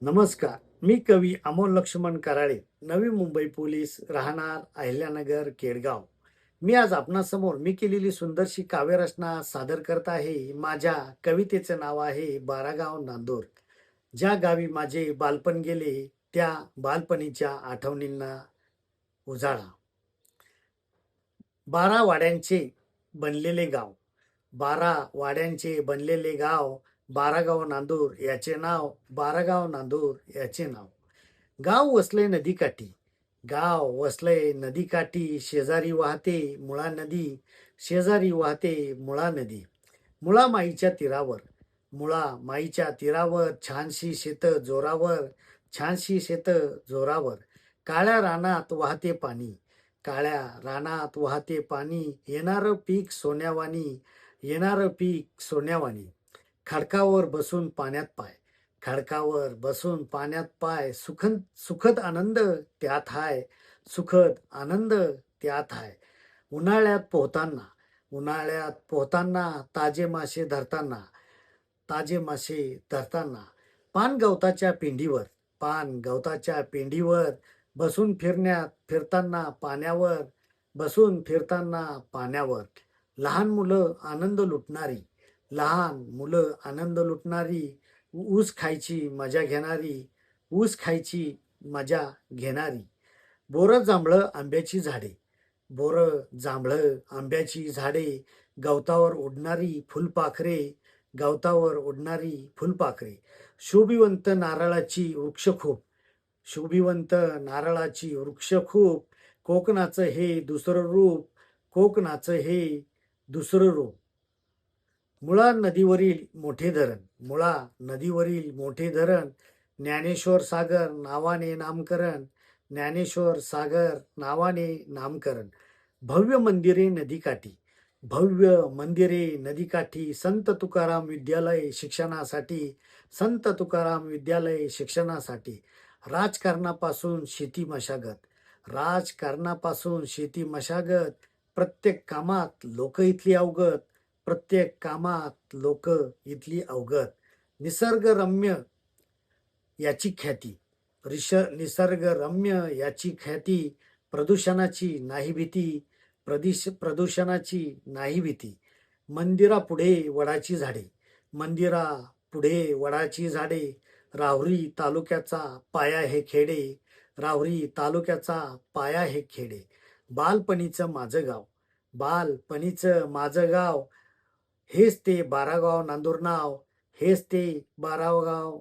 नमस्कार. मी कवी अमोल लक्ष्मण कराळे, नवी मुंबई पोलीस, राहणार अहिल्यानगर, केडगाव. मी आज आपणासमोर मी केलेली सुंदरशी काव्यरचना सादर करत आहे. माझ्या कवितेचं नाव आहे बारागाव नांदूर. ज्या गावी माझे बालपण गेले, त्या बालपणीच्या आठवणींना उजाळा. 12 वाड्यांचे बनलेले गाव, 12 वाड्यांचे बनलेले गाव, बारागाव नांदूर याचे नाव, बारागाव नांदूर याचे नाव. गाव वसले नदीकाठी, गाव वसले नदीकाठी, शेजारी वाहते मुळा नदी, शेजारी वाहते मुळा नदी. मुळा माईच्या तीरावर, मुळा माईच्या तीरावर, छानशी शेत जोरावर, छानशी शेत जोरावर. काळ्या रानात वाहते पाणी, काळ्या रानात वाहते पाणी, येणारं पीक सोन्यावानी, येणारं पीक सोन्यावानी. खडकावर बसून पाण्यात पाय, खडकावर बसून पाण्यात पाय, सुखद सुखद आनंद त्यात हाय, सुखद आनंद त्यात हाय. उन्हाळ्यात पोहताना, उन्हाळ्यात पोहताना, ताजे मासे धरताना, ताजे मासे धरताना. पान गवताच्या पेंडीवर, पान गवताच्या पेंडीवर, बसून फिरताना पाण्यावर, बसून फिरताना पाण्यावर. लहान मुलं आनंद लुटणारी, लहान मुलं आनंद लुटणारी, ऊस खायची मजा घेणारी, ऊस खायची मजा घेणारी. बोरं जांभळं आंब्याची झाडे, बोरं जांभळं आंब्याची झाडे, गवतावर उडणारी फुलपाखरे, गवतावर उडणारी फुलपाखरे. शोभिवंत नारळाची वृक्ष खूप, शोभिवंत नारळाची वृक्ष खूप. कोकणाचं हे दुसरं रूप, कोकणाचं हे दुसरं रूप. मुळा नदीवरील मोठे धरण, मुळा नदीवरील मोठे धरण, ज्ञानेश्वर सागर नावाने नामकरण, ज्ञानेश्वर सागर नावाने नामकरण. भव्य मंदिरे नदीकाठी, भव्य मंदिरे नदीकाठी, संत तुकाराम विद्यालय शिक्षणासाठी, संत तुकाराम विद्यालय शिक्षणासाठी. राजकारणापासून शेती मशागत, राजकारणापासून शेती मशागत. प्रत्येक कामात लोक इथली अवगत, प्रत्येक कामात लोक इथली अवगत. निसर्गरम्य याची ख्याती, निसर्गरम्य याची ख्याती. प्रदूषणाची नाही भीती, प्रदूषणाची नाही भीती. मंदिरापुढे वडाची झाडे, मंदिरापुढे वडाची झाडे. राहुरी तालुक्याचा पाया हे खेडे, राहुरी तालुक्याचा पाया हे खेडे. बालपणीचं माझं गाव, बालपणीचं माझं गाव, हेच ते बारागाव नांदूर नाव, हेच ते बारागाव